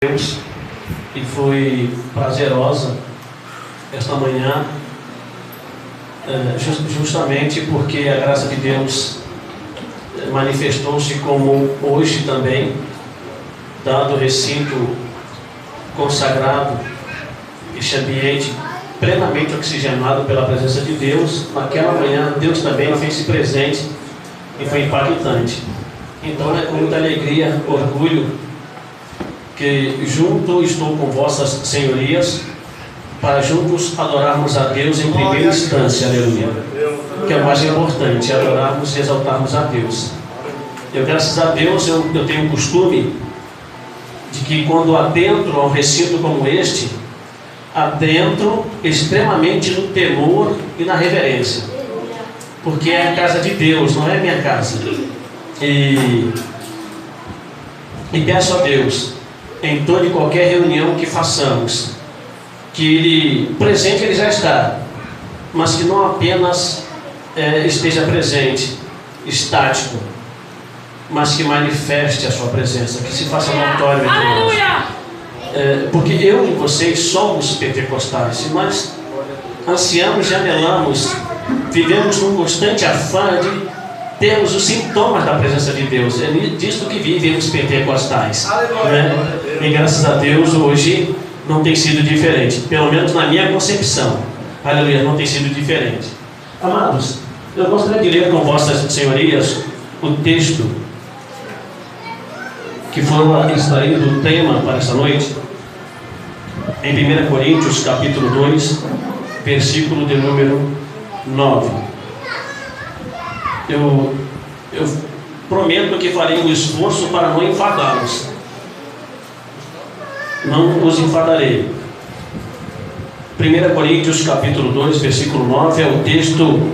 Deus, e foi prazerosa esta manhã, justamente porque a graça de Deus manifestou-se como hoje também, dado o recinto consagrado, este ambiente plenamente oxigenado pela presença de Deus. Naquela manhã Deus também fez-se presente e foi impactante. Então é com muita alegria, orgulho, que junto estou com vossas senhorias para juntos adorarmos a Deus em primeira instância, aleluia, que é o mais importante, adorarmos e exaltarmos a Deus. Eu, graças a Deus, eu tenho o costume de que quando adentro a um recinto como este, adentro extremamente no temor e na reverência, porque é a casa de Deus, não é minha casa. E peço a Deus, em toda e qualquer reunião que façamos, que Ele, presente Ele já está, mas que não apenas esteja presente, estático, mas que manifeste a sua presença, que se faça notório entre nós. Porque eu e vocês somos pentecostais, mas ansiamos e anelamos, vivemos num constante afã de termos os sintomas da presença de Deus. É disso que vivem os pentecostais, né? E graças a Deus hoje não tem sido diferente, pelo menos na minha concepção, aleluia, não tem sido diferente. Amados, eu gostaria de ler com vossas senhorias o texto que foi extraído do tema para esta noite, em 1 Coríntios capítulo 2, versículo de número 9. Eu prometo que farei um esforço para não enfadá-los. Não os enfadarei. 1 Coríntios capítulo 2, versículo 9 é o texto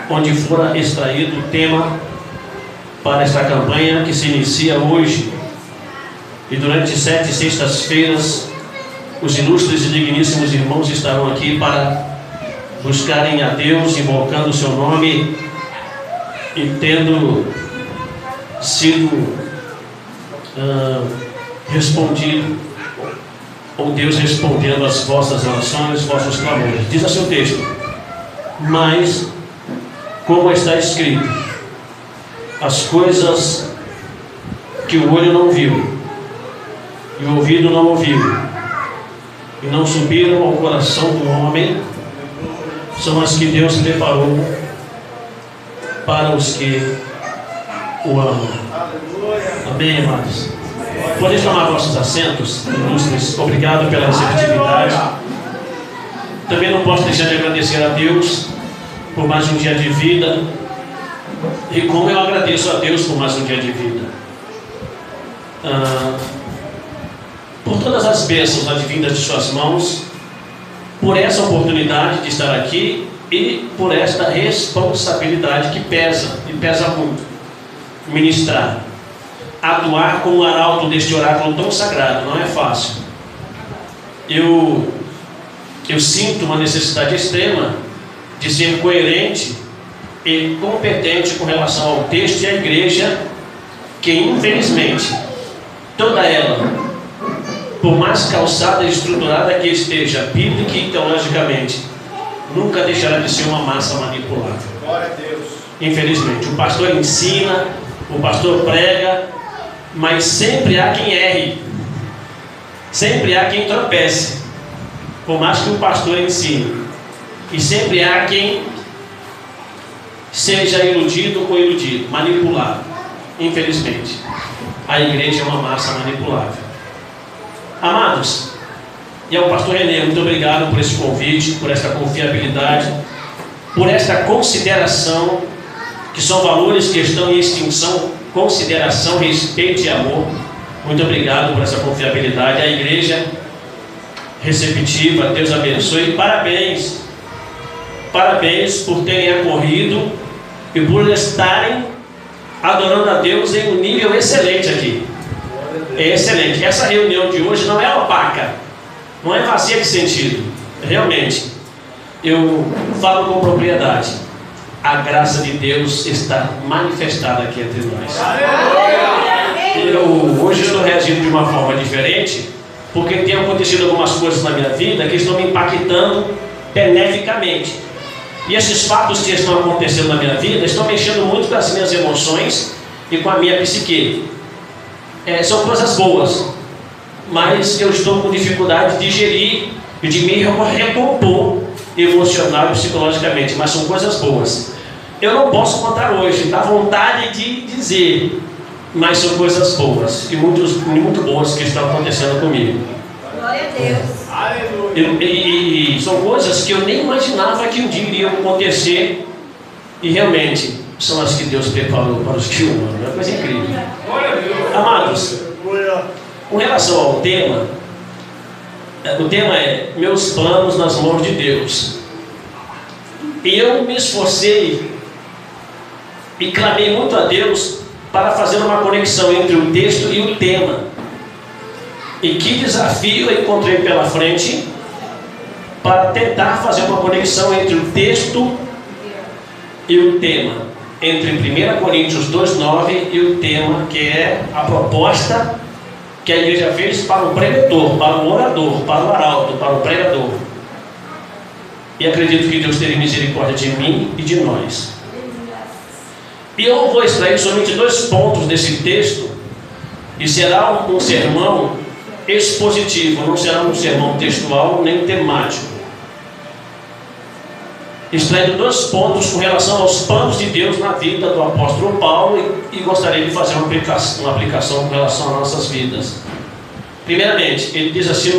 onde fora extraído o tema para esta campanha que se inicia hoje. E durante 7 sextas-feiras, os ilustres e digníssimos irmãos estarão aqui para buscarem a Deus, invocando o seu nome e tendo sido respondido, ou Deus respondendo às vossas orações, vossos clamores. Diz assim o texto: mas, como está escrito, as coisas que o olho não viu e o ouvido não ouviu e não subiram ao coração do homem, são as que Deus preparou para os que o amam. Amém, amados? Podem tomar vossos assentos, ilustres. Obrigado pela receptividade. Também não posso deixar de agradecer a Deus por mais um dia de vida, e como eu agradeço a Deus por mais um dia de vida, por todas as bênçãos advindas de suas mãos, por essa oportunidade de estar aqui e por esta responsabilidade que pesa, e pesa muito, ministrar, atuar como arauto deste oráculo tão sagrado. Não é fácil. Eu sinto uma necessidade extrema de ser coerente e competente com relação ao texto e à igreja, que infelizmente toda ela, por mais calçada e estruturada que esteja, bíblica e teologicamente, nunca deixará de ser uma massa manipulável. Glória a Deus. Infelizmente, o pastor ensina, o pastor prega, mas sempre há quem erre, sempre há quem tropece, por mais que o pastor ensine, e sempre há quem seja iludido ou iludido, manipulado. Infelizmente, a igreja é uma massa manipulável. Amados, e ao pastor Renê, muito obrigado por esse convite, por esta confiabilidade, por esta consideração, que são valores que estão em extinção: consideração, respeito e amor. Muito obrigado por essa confiabilidade. A igreja receptiva, Deus abençoe. Parabéns, parabéns por terem acorrido e por estarem adorando a Deus em um nível excelente aqui. É excelente. Essa reunião de hoje não é opaca, não é vazia de sentido. Realmente, eu falo com propriedade. A graça de Deus está manifestada aqui entre nós. Eu hoje estou reagindo de uma forma diferente, porque tem acontecido algumas coisas na minha vida que estão me impactando beneficamente. E esses fatos que estão acontecendo na minha vida estão mexendo muito com as minhas emoções e com a minha psique. São coisas boas, mas eu estou com dificuldade de digerir e de me recompor emocional e psicologicamente, mas são coisas boas. Eu não posso contar hoje, dá vontade de dizer, mas são coisas boas e muito boas que estão acontecendo comigo. Glória a Deus. E são coisas que eu nem imaginava que um dia iriam acontecer, e realmente são as que Deus preparou para os que o amam. É uma coisa incrível. Amados, com relação ao tema, o tema é meus planos nas mãos de Deus. E eu me esforcei e clamei muito a Deus para fazer uma conexão entre o texto e o tema. E que desafio eu encontrei pela frente para tentar fazer uma conexão entre o texto e o tema, entre 1 Coríntios 2,9 e o tema, que é a proposta que a igreja fez para o pregador, para o orador, para o arauto, para o pregador. E acredito que Deus terá misericórdia de mim e de nós. E eu vou extrair somente 2 pontos desse texto, e será um sermão expositivo, não será um sermão textual nem temático. Extraindo 2 pontos com relação aos planos de Deus na vida do apóstolo Paulo, e gostaria de fazer uma aplicação com relação às nossas vidas. Primeiramente, ele diz assim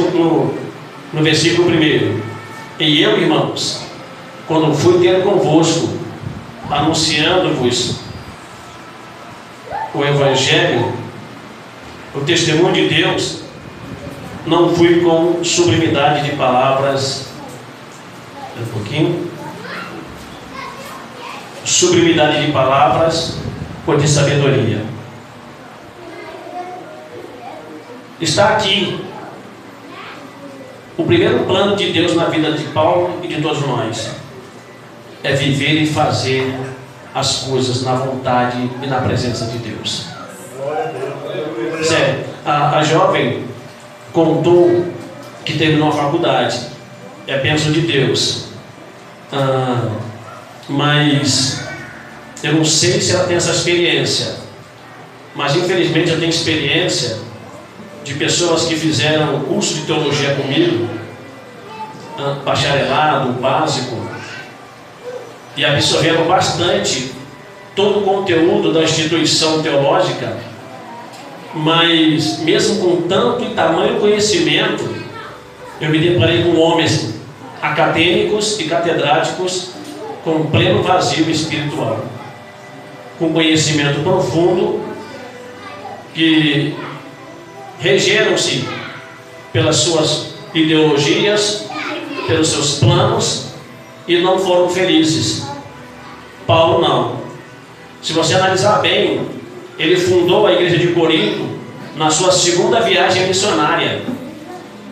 no versículo 1: E eu, irmãos, quando fui ter convosco, anunciando-vos o Evangelho, o testemunho de Deus, não fui com sublimidade de palavras, sublimidade de palavras ou de sabedoria. Está aqui o primeiro plano de Deus na vida de Paulo e de todos nós: é viver e fazer as coisas na vontade e na presença de Deus. Sério, a jovem contou que terminou a faculdade, é bênção de Deus, mas eu não sei se ela tem essa experiência, mas infelizmente eu tenho experiência de pessoas que fizeram o curso de teologia comigo, bacharelado, básico, e absorveram bastante todo o conteúdo da instituição teológica, mas mesmo com tanto e tamanho conhecimento, eu me deparei com homens acadêmicos e catedráticos com pleno vazio espiritual, com conhecimento profundo, que regeram-se pelas suas ideologias, pelos seus planos, e não foram felizes. Paulo não. Se você analisar bem, ele fundou a igreja de Corinto na sua 2ª viagem missionária,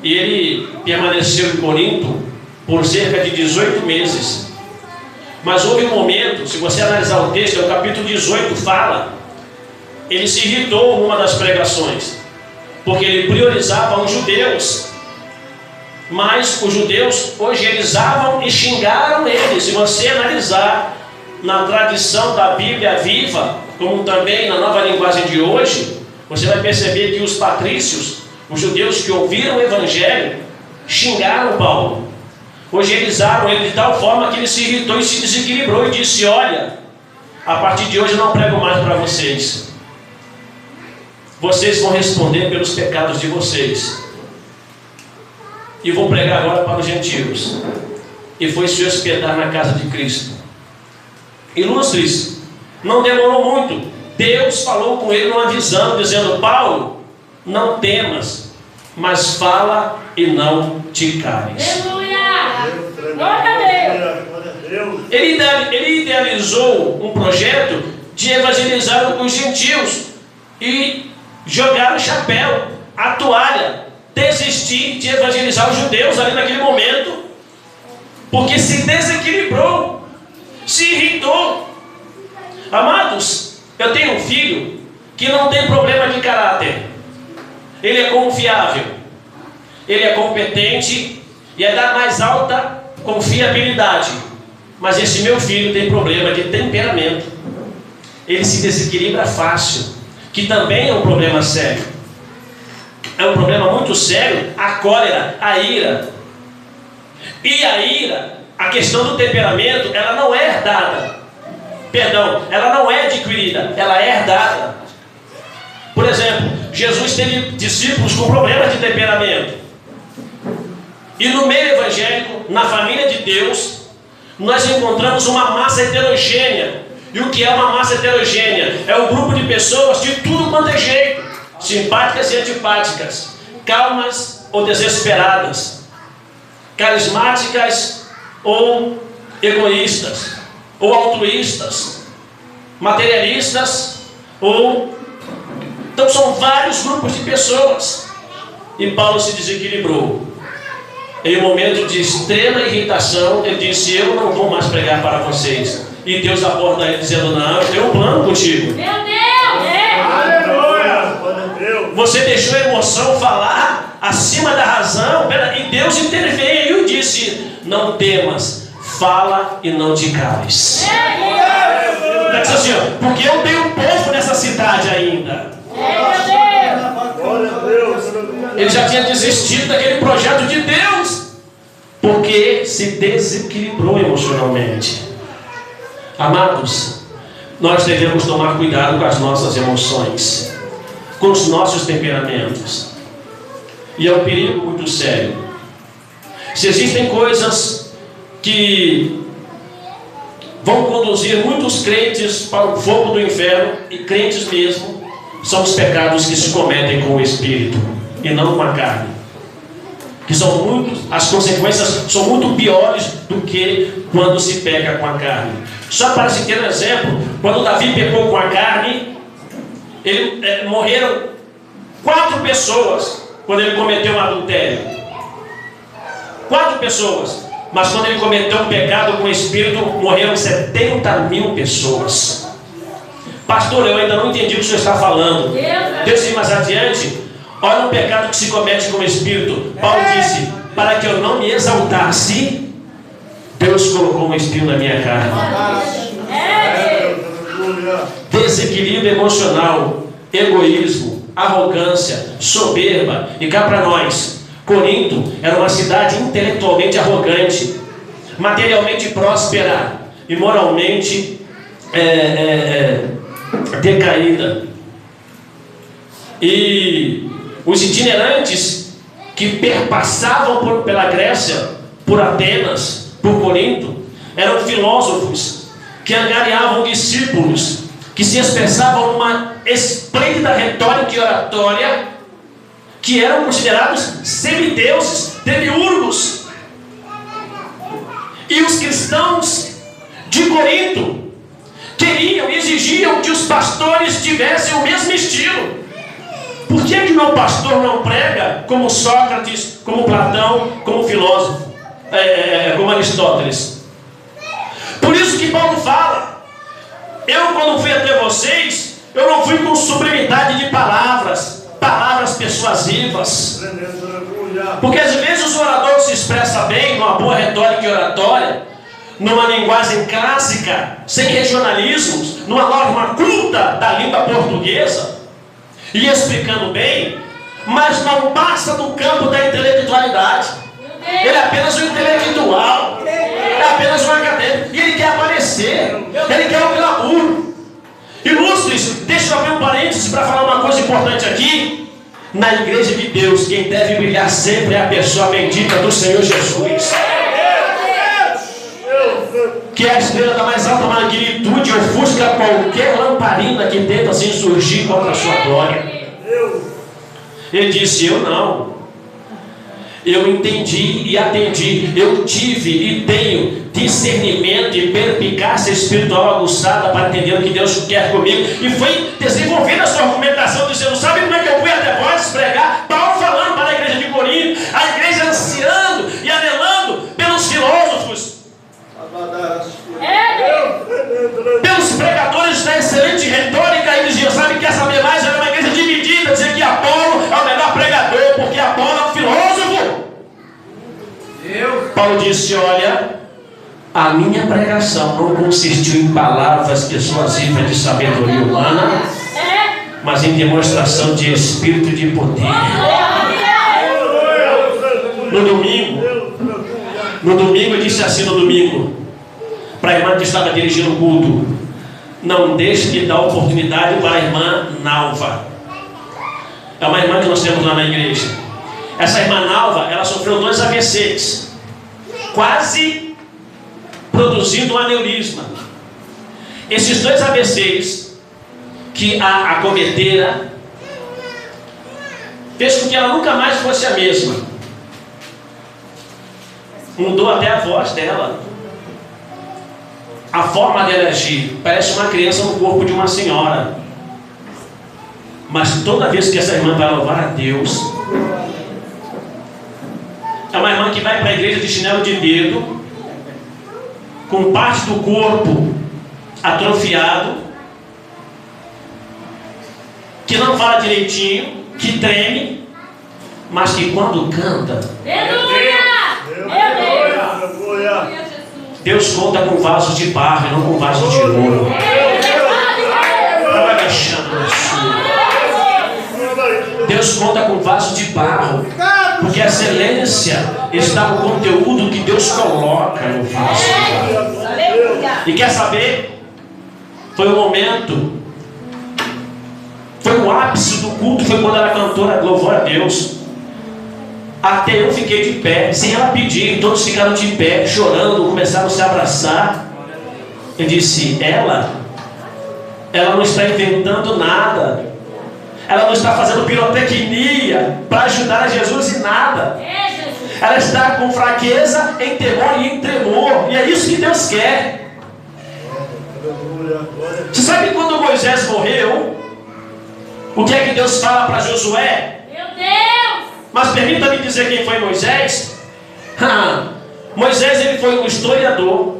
e ele permaneceu em Corinto por cerca de 18 meses. Mas houve um momento, se você analisar o texto, o capítulo 18 fala, ele se irritou numa das pregações, porque ele priorizava os judeus, mas os judeus evangelizavam e xingaram ele. Se você analisar na tradição da Bíblia viva, como também na nova linguagem de hoje, você vai perceber que os patrícios, os judeus que ouviram o Evangelho, xingaram Paulo, evangelizaram ele de tal forma que ele se irritou e se desequilibrou e disse: olha, a partir de hoje eu não prego mais para vocês. Vocês vão responder pelos pecados de vocês, e vou pregar agora para os gentios. E foi se hospedar na casa de Cristo. Ilustres, não demorou muito, Deus falou com ele numa visão, dizendo: Paulo, não temas, mas fala e não te cales. Ele idealizou um projeto de evangelizar os gentios e jogar o chapéu, a toalha, desistir de evangelizar os judeus ali naquele momento, porque se desequilibrou, se irritou. Amados, eu tenho um filho que não tem problema de caráter. Ele é confiável, ele é competente e é da mais alta confiabilidade. Mas esse meu filho tem problema de temperamento. Ele se desequilibra fácil, que também é um problema sério. É um problema muito sério a cólera, a ira. E a ira, a questão do temperamento, ela não é herdada. Perdão, ela não é adquirida, ela é herdada. Por exemplo, Jesus teve discípulos com problemas de temperamento. E no meio evangélico, na família de Deus, nós encontramos uma massa heterogênea. E o que é uma massa heterogênea? É um grupo de pessoas de tudo quanto é jeito, simpáticas e antipáticas, calmas ou desesperadas, carismáticas ou egoístas, ou altruístas, materialistas ou... Então são vários grupos de pessoas. E Paulo se desequilibrou. Em um momento de extrema irritação, ele disse: eu não vou mais pregar para vocês. E Deus aborda ele dizendo: não, eu tenho um plano contigo. Meu Deus! Aleluia! Você deixou a emoção falar acima da razão. E Deus interveio e disse: não temas, fala e não te cales. Ele disse assim: porque eu tenho povo nessa cidade ainda. Ele já tinha desistido daquele projeto de Deus, porque se desequilibrou emocionalmente. Amados, nós devemos tomar cuidado com as nossas emoções, com os nossos temperamentos. E é um perigo muito sério. Se existem coisas que vão conduzir muitos crentes para o fogo do inferno, e crentes mesmo, são os pecados que se cometem com o Espírito e não com a carne. Que são muitos, as consequências são muito piores do que quando se peca com a carne. Só para se ter um exemplo, quando Davi pecou com a carne, morreram 4 pessoas quando ele cometeu um adultério. 4 pessoas. Mas quando ele cometeu um pecado com o Espírito, morreram 70.000 pessoas. Pastor, eu ainda não entendi o que o senhor está falando. Deus, mais adiante, olha o pecado que se comete com o Espírito. Paulo disse: para que eu não me exaltasse, Deus colocou um espinho na minha carne. Desequilíbrio emocional, egoísmo, arrogância, soberba. E cá para nós, Corinto era uma cidade intelectualmente arrogante, materialmente próspera e moralmente decaída. E os itinerantes que perpassavam pela Grécia, por Atenas, por Corinto, eram filósofos que angariavam discípulos, que se expressavam numa esplêndida retórica e oratória, que eram considerados semideuses, demiurgos. E os cristãos de Corinto queriam e exigiam que os pastores tivessem o mesmo estilo. Por que meu pastor não prega como Sócrates, como Platão, como filósofo, como Aristóteles? Por isso que Paulo fala: eu, quando fui até vocês, eu não fui com sublimidade de palavras persuasivas. Porque às vezes o orador se expressa bem, numa boa retórica e oratória, numa linguagem clássica, sem regionalismos, numa norma culta da língua portuguesa, e explicando bem, mas não passa do campo da intelectualidade. Ele é apenas um intelectual, é apenas um acadêmico, e ele quer aparecer, ele quer o glamour. Ilustres, deixa eu abrir um parênteses para falar uma coisa importante aqui. Na igreja de Deus, quem deve brilhar sempre é a pessoa bendita do Senhor Jesus, que é a estrela da mais alta magnitude, ofusca qualquer lamparina que tenta se insurgir contra a sua glória. Ele disse: eu não. Eu entendi e atendi. Eu tive e tenho discernimento e perspicácia espiritual aguçada para entender o que Deus quer comigo. E foi desenvolvendo a sua argumentação, dizendo: sabe como é que eu fui até vós pregar? Paulo falando para a igreja de Corinto, a igreja ansiando e anelando pelos filósofos, pelos pregadores da excelente retórica. E diziam: sabe, quer saber mais? Paulo disse: olha, a minha pregação não consistiu em palavras persuasivas de sabedoria humana, mas em demonstração de espírito e de poder. No domingo eu disse assim para a irmã que estava dirigindo o culto: não deixe de dar oportunidade para a irmã Nalva. É uma irmã que nós temos lá na igreja. Essa irmã Nalva, ela sofreu 2 AVCs, quase produzindo um aneurisma. Esses 2 AVCs que a acometeram fez com que ela nunca mais fosse a mesma. Mudou até a voz dela, a forma dela agir. Parece uma criança no corpo de uma senhora. Mas toda vez que essa irmã vai louvar a Deus, é uma irmã que vai para a igreja de chinelo de dedo, com parte do corpo atrofiado, que não fala direitinho, que treme, mas que quando canta, Deus conta com vasos de barro e não com vasos de ouro. Deus conta com vaso de barro, porque a excelência está no conteúdo que Deus coloca no vaso de barro. E quer saber? Foi o momento, foi o ápice do culto, foi quando ela cantou, louvou a Deus. Até eu fiquei de pé, sem ela pedir. Todos ficaram de pé, chorando, começaram a se abraçar. Eu disse: ela não está inventando nada, ela não está fazendo pirotecnia para ajudar a Jesus em nada. Ela está com fraqueza, em temor e em tremor. E é isso que Deus quer. Você sabe que quando Moisés morreu, o que é que Deus fala para Josué? Meu Deus! Mas permita-me dizer quem foi Moisés. Moisés, ele foi um historiador,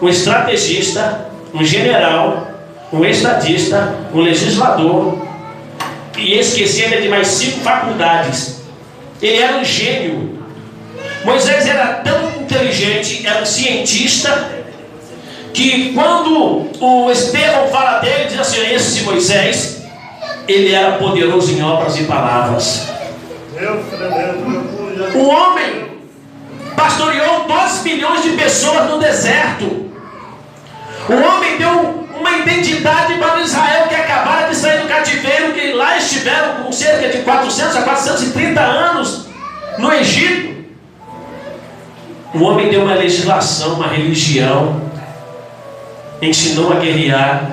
um estrategista, um general, um estadista, um legislador, e esqueci ainda de mais 5 faculdades. Ele era um gênio. Moisés era tão inteligente, era um cientista, que quando o Estevão fala dele, diz assim: esse Moisés, ele era poderoso em obras e palavras. O homem pastoreou 12 milhões de pessoas no deserto. O homem deu uma identidade para o Israel que acabara de sair do cativeiro, que lá estiveram com cerca de 400 a 430 anos no Egito. O homem deu uma legislação, uma religião, ensinou a guerrear.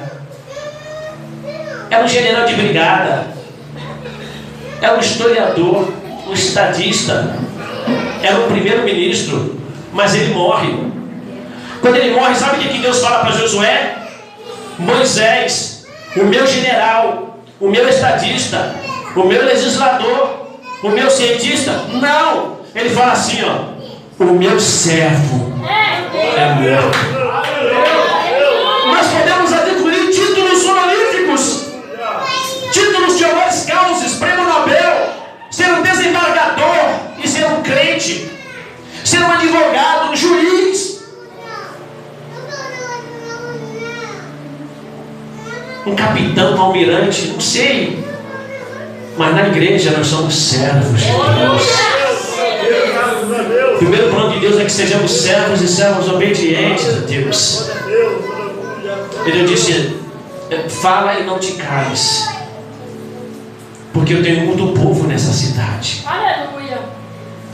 Era um general de brigada, era um historiador, um estadista, era um primeiro-ministro, mas ele morre. Quando ele morre, sabe o que Deus fala para Josué? Moisés, o meu general, o meu estadista, o meu legislador, o meu cientista, não. Ele fala assim, ó: o meu servo é meu. Nós podemos adquirir títulos honoríficos, títulos de honoris causa, prêmio Nobel, ser um desembargador e ser um crente, ser um advogado, um juiz, um capitão, um almirante, não sei. Mas na igreja nós somos servos de Deus. O primeiro plano de Deus é que sejamos servos e servos obedientes a Deus. Ele disse: fala e não te cales, porque eu tenho muito povo nessa cidade. Aleluia.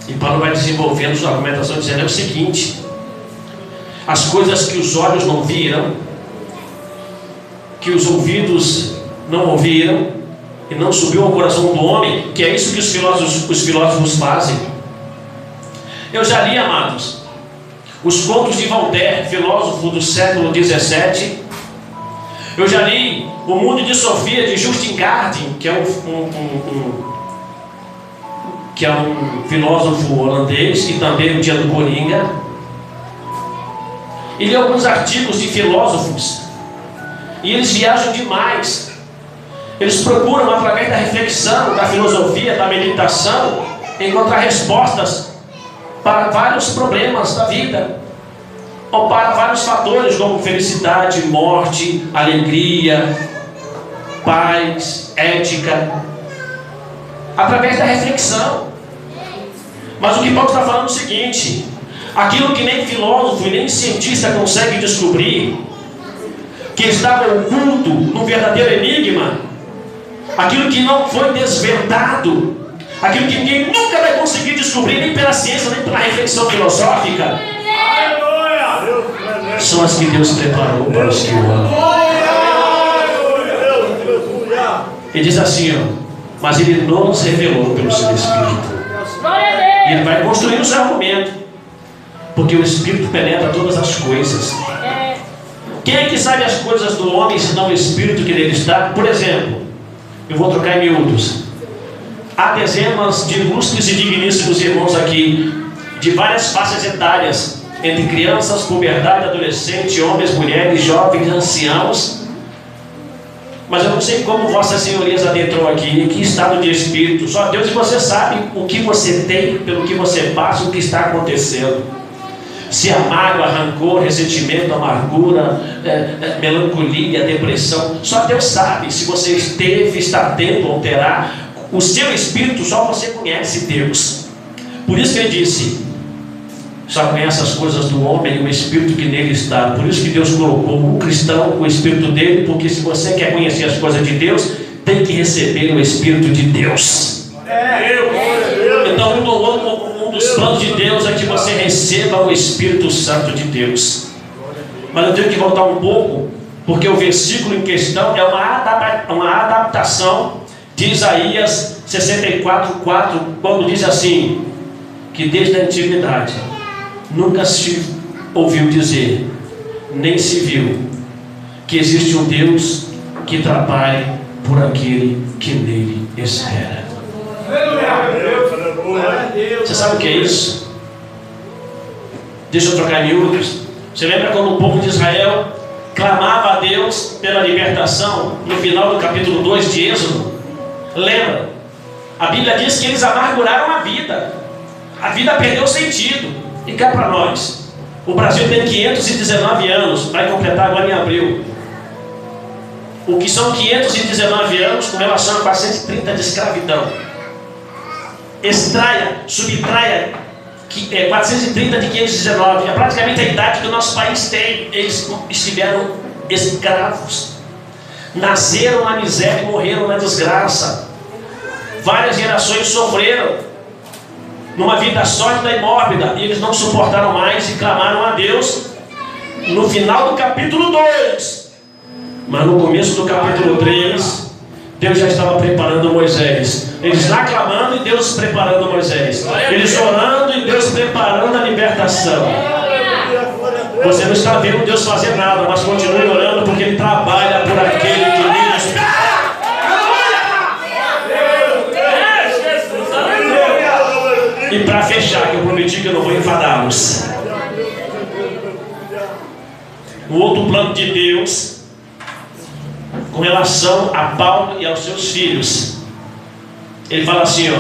E Paulo vai desenvolvendo sua argumentação dizendo: é o seguinte, as coisas que os olhos não viram, que os ouvidos não ouviram e não subiu ao coração do homem, que é isso que os filósofos fazem. Eu já li, amados, os contos de Voltaire, filósofo do século XVII. Eu já li O Mundo de Sofia, de Justin Gardin, que é um filósofo holandês, e também O Dia do Coringa. E li alguns artigos de filósofos, e eles viajam demais. Eles procuram, através da reflexão, da filosofia, da meditação, encontrar respostas para vários problemas da vida, ou para vários fatores como felicidade, morte, alegria, paz, ética, através da reflexão. Mas o que Paulo está falando é o seguinte: aquilo que nem filósofo e nem cientista consegue descobrir, que estava oculto num verdadeiro enigma, aquilo que não foi desvendado, aquilo que ninguém nunca vai conseguir descobrir, nem pela ciência, nem pela reflexão filosófica, são as que Deus preparou para os que o amam. Ele diz assim, ó: mas Ele nos revelou pelo seu Espírito. E Ele vai construir o seu argumento, porque o Espírito penetra todas as coisas. Quem é que sabe as coisas do homem, senão o Espírito que nele está? Por exemplo, eu vou trocar em miúdos. Há dezenas de ilustres e digníssimos irmãos aqui, de várias faixas etárias, entre crianças, puberdade, adolescente, homens, mulheres, jovens, anciãos. Mas eu não sei como vossas senhorias adentrou aqui, em que estado de espírito. Só Deus e você sabe o que você tem, pelo que você passa, o que está acontecendo. Se há mágoa, rancor, ressentimento, amargura, melancolia, depressão, só Deus sabe. Se você esteve, está tendo ou terá, o seu espírito, só você conhece Deus. Por isso que Ele disse: só conhece as coisas do homem e o Espírito que nele está. Por isso que Deus colocou o cristão, o Espírito dele, porque se você quer conhecer as coisas de Deus, tem que receber o Espírito de Deus. Então um dos planos de Deus é que você receba o Espírito Santo de Deus. Mas eu tenho que voltar um pouco, porque o versículo em questão é uma adaptação de Isaías 64:4, quando diz assim: que desde a antiguidade nunca se ouviu dizer, nem se viu, que existe um Deus que trabalhe por aquele que nele espera. Você sabe o que é isso? Deixa eu trocar em miúdos. Você lembra quando o povo de Israel clamava a Deus pela libertação no final do capítulo 2 de Êxodo? Lembra? A Bíblia diz que eles amarguraram a vida. A vida perdeu sentido. E cá para nós, o Brasil tem 519 anos, vai completar agora em abril. O que são 519 anos com relação a 430 de escravidão? Subtraia 430 de 519. É praticamente a idade que o nosso país tem. Eles estiveram escravos, nasceram na miséria e morreram na desgraça. Várias gerações sofreram numa vida sólida e mórbida, e eles não suportaram mais e clamaram a Deus no final do capítulo 2. Mas no começo do capítulo 3, Deus já estava preparando Moisés. Eles lá clamando e Deus preparando Moisés. Eles orando e Deus preparando a libertação. Você não está vendo Deus fazer nada, mas continue orando, porque Ele trabalha por aquele que nele espera. E para fechar, que eu prometi que eu não vou enfadá-los, o outro plano de Deus com relação a Paulo e aos seus filhos, ele fala assim, ó: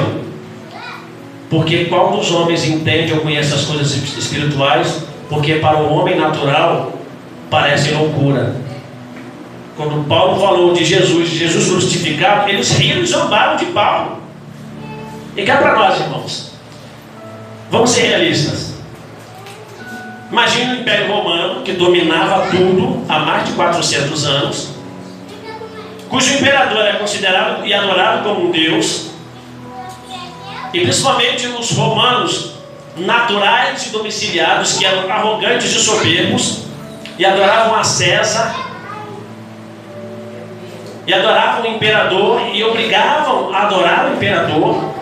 porque qual dos homens entende ou conhece as coisas espirituais? Porque para o homem natural parece loucura. Quando Paulo falou de Jesus crucificado, eles riram e zombaram de Paulo. E cá para nós, irmãos, vamos ser realistas. Imagine o Império Romano, que dominava tudo há mais de 400 anos, cujo imperador era considerado e adorado como um deus, e principalmente os romanos naturais e domiciliados, que eram arrogantes e soberbos, e adoravam a César, e adoravam o imperador, e obrigavam a adorar o imperador,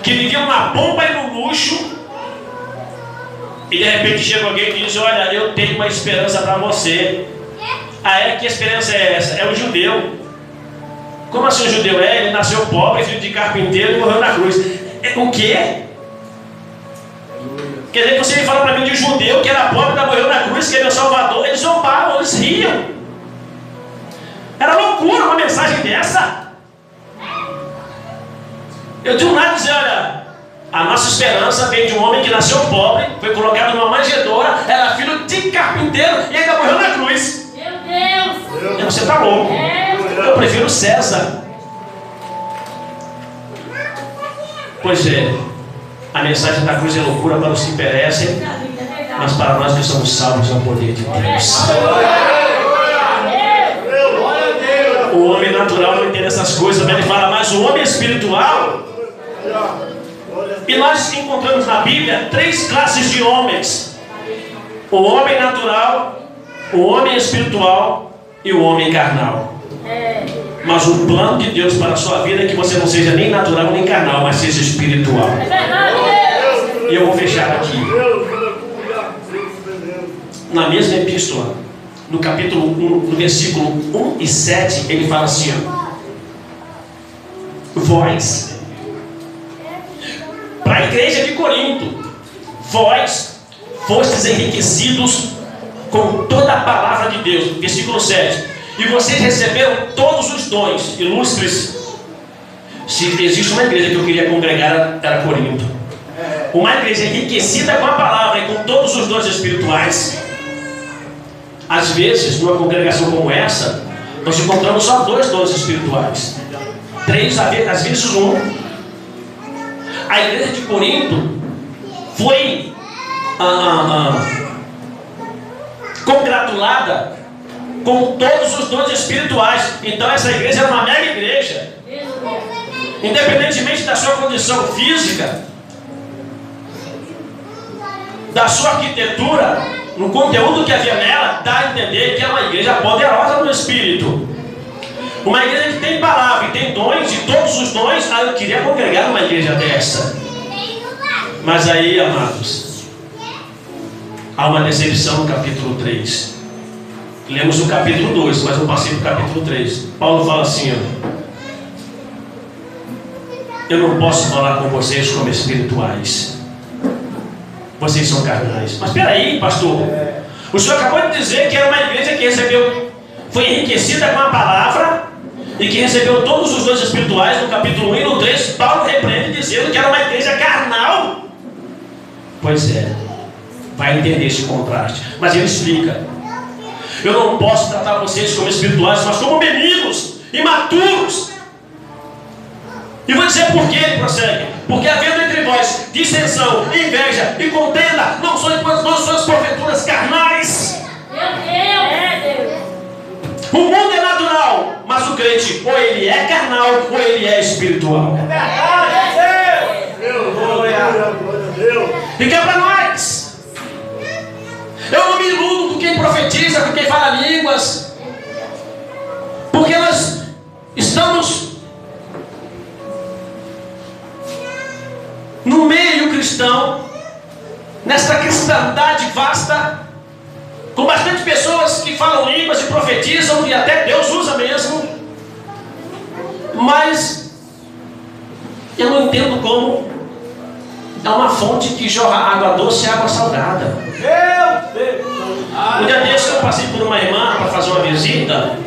que viviam na pompa e no luxo. E de repente chega alguém e diz: olha, eu tenho uma esperança para você. Que esperança é essa? É o judeu. Como assim o judeu? Ele nasceu pobre, filho de carpinteiro e morreu na cruz. O quê? Quer dizer que você me fala para mim de um judeu que era pobre, morreu na cruz, que é meu salvador? Eles zombavam, eles riam. Era loucura uma mensagem dessa. Eu tenho nada a dizer: olha, A nossa esperança vem de um homem que nasceu pobre, foi colocado numa manjedoura, era filho de carpinteiro e ainda morreu na cruz. Meu Deus! Você está louco. Eu prefiro César. Pois é, a mensagem da cruz é loucura para os que perecem, mas para nós que somos salvos é o poder de Deus. O homem natural não entende essas coisas, mas ele fala, mas o homem espiritual. E nós encontramos na Bíblia 3 classes de homens: o homem natural, o homem espiritual e o homem carnal. Mas o plano de Deus para a sua vida é que você não seja nem natural nem carnal, mas seja espiritual. E eu vou fechar aqui. Na mesma epístola, no capítulo 1, no versículo 1 e 7, ele fala assim, ó, vós, para a igreja de Corinto, vós fostes enriquecidos com toda a palavra de Deus. Versículo 7. E vocês receberam todos os dons ilustres. Se existe uma igreja que eu queria congregar, era Corinto. Uma igreja enriquecida com a palavra e com todos os dons espirituais. Às vezes, numa congregação como essa, nós encontramos só 2 dons espirituais. 3, às vezes 1. A igreja de Corinto foi congratulada com todos os dons espirituais. Então essa igreja era uma mega igreja. Independentemente da sua condição física, da sua arquitetura, no conteúdo que havia nela, dá a entender que é uma igreja poderosa no Espírito. Uma igreja que tem palavra e tem dons, e todos os dons. Eu queria congregar numa igreja dessa. Mas aí, amados, há uma decepção no capítulo 3. Lemos o capítulo 2, mas eu passei para o capítulo 3. Paulo fala assim, ó, eu não posso falar com vocês como espirituais. Vocês são carnais. Mas espera aí, pastor. O senhor acabou de dizer que era uma igreja que recebeu, foi enriquecida com a palavra e que recebeu todos os dons espirituais. No capítulo 1 e no 3, Paulo repreende dizendo que era uma igreja carnal. Pois é, vai entender esse contraste. Mas ele explica: eu não posso tratar vocês como espirituais, mas como meninos, imaturos. E vou dizer por que ele prossegue. Porque havendo entre vós dissensão, inveja e contenda, não sois porventuras carnais. Meu Deus! O mundo é natural, mas o crente, ou ele é carnal, ou ele é espiritual. Fica para nós. Eu não me iludo com quem profetiza, com quem fala línguas, porque nós estamos no meio cristão, nesta cristandade vasta, com bastante pessoas que falam línguas e profetizam, e até Deus usa mesmo, mas eu não entendo como é uma fonte que jorra água doce e água salgada. Um dia desse eu passei por uma irmã para fazer uma visita.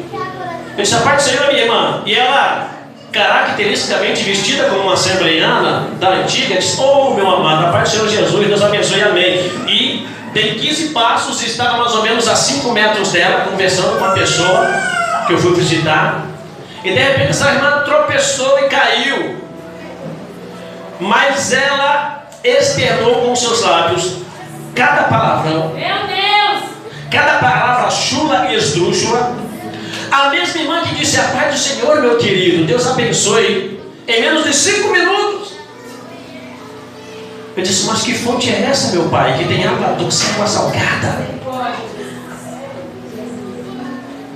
Eu disse: a paz do Senhor, minha irmã. E ela, caracteristicamente vestida como uma assembleiana da antiga, disse: oh, meu amado, a paz do Senhor Jesus, Deus abençoe, amém. E dei 15 passos e estava mais ou menos a 5 metros dela, conversando com uma pessoa que eu fui visitar. E de repente essa irmã tropeçou e caiu. Mas ela externou com seus lábios cada palavrão. Meu Deus! Cada palavra chula e esdrúxula. A mesma irmã que disse: a paz do Senhor, meu querido, Deus abençoe, em menos de 5 minutos. Eu disse: mas que fonte é essa, meu pai, que tem água doce e água salgada?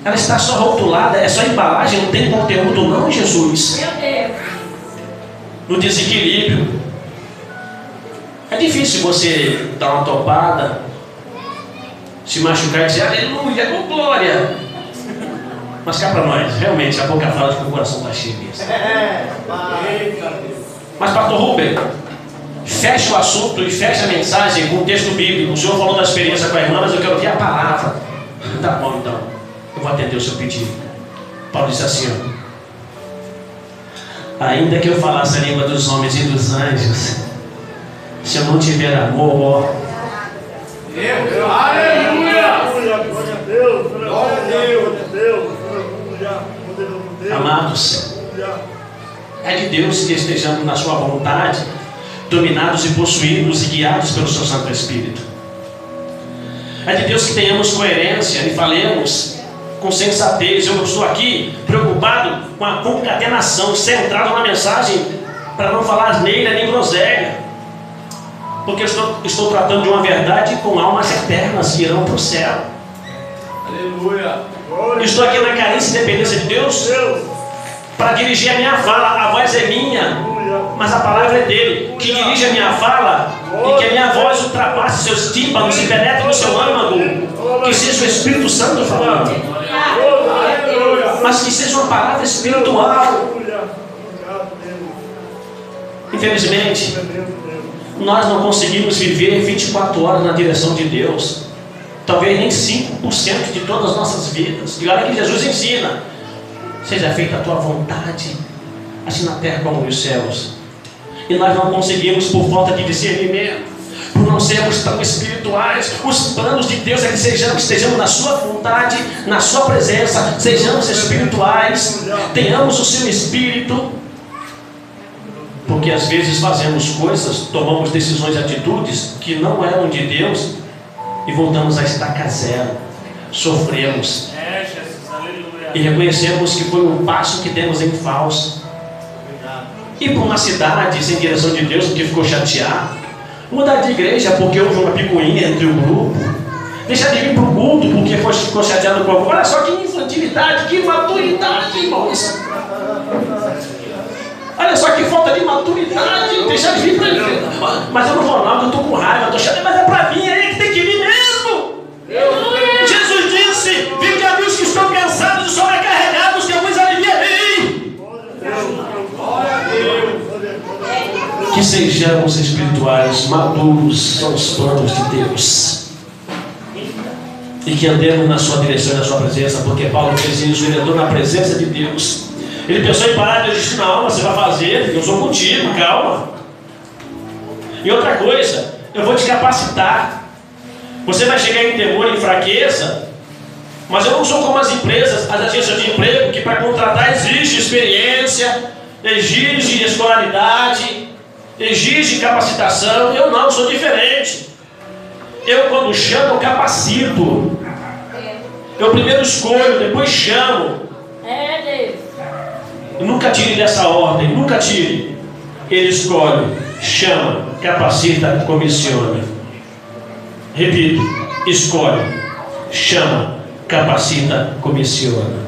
Ela está só rotulada, é só embalagem, não tem conteúdo não, Jesus. Meu Deus! No desequilíbrio. É difícil você dar uma topada, se machucar e dizer: aleluia, com glória. Mas cá para nós, realmente, a boca fala que o coração está cheio disso. Mas, pastor Rubem, fecha o assunto e fecha a mensagem com o texto bíblico. O senhor falou da experiência com a irmã, mas eu quero ouvir a palavra. Tá bom, então. Eu vou atender o seu pedido. Paulo disse assim, ó: ainda que eu falasse a língua dos homens e dos anjos Se eu não tiver amor, aleluia! Glória a Deus! Glória a Deus! amados, é de Deus que estejamos na sua vontade, dominados e possuídos e guiados pelo seu Santo Espírito. É de Deus que tenhamos coerência e falemos com sensatez. Eu estou aqui preocupado com a concatenação, centrado na mensagem, para não falar asneira nem groselha, porque eu estou tratando de uma verdade com almas eternas que irão para o céu. Aleluia! Estou aqui na carência e dependência de Deus para dirigir a minha fala. A voz é minha, mas a palavra é dele. Que dirige a minha fala e que a minha voz ultrapasse seus tímpanos e penetre no seu âmago. Que seja o Espírito Santo falando, mas que seja uma palavra espiritual. Infelizmente, nós não conseguimos viver 24 horas na direção de Deus. Talvez nem 5% de todas as nossas vidas. E olha que Jesus ensina: seja feita a tua vontade, assim na terra como nos céus. E nós não conseguimos por falta de discernimento, por não sermos tão espirituais. Os planos de Deus é que estejamos na sua vontade, na sua presença, sejamos espirituais, tenhamos o seu espírito. Porque às vezes fazemos coisas, tomamos decisões e atitudes que não eram de Deus e voltamos a estaca zero, sofremos e reconhecemos que foi um passo que demos em falso. Ir para uma cidade sem direção de Deus porque ficou chateado, mudar de igreja porque houve uma picuinha entre o grupo, deixar de vir para o culto porque ficou chateado com o povo. Olha só que infantilidade, que maturidade, irmãos. Olha só que falta de maturidade, deixar de vir para ele. Mas eu não vou não, eu estou com raiva, eu estou chateado. Mas é para mim, é ele que tem que vir mesmo. Jesus disse: vinde a mim os que estão cansados e sobrecarregados, que eu vos aliviarei. Que sejamos espirituais, maduros são os planos de Deus, e que andemos na sua direção e na sua presença, porque Paulo fez isso, ele andou na presença de Deus. Ele pensou em parar, Deus disse: não, você vai fazer, eu sou contigo, calma. E outra coisa, eu vou te capacitar. Você vai chegar em temor e em fraqueza, mas eu não sou como as empresas, as agências de emprego, que para contratar exige experiência, exige escolaridade, exige capacitação. Eu não, sou diferente. Eu, quando chamo, eu capacito. Eu primeiro escolho, depois chamo. Nunca tire dessa ordem, nunca tire. Ele escolhe, chama, capacita, comissiona. Repito: escolhe, chama, capacita, comissiona.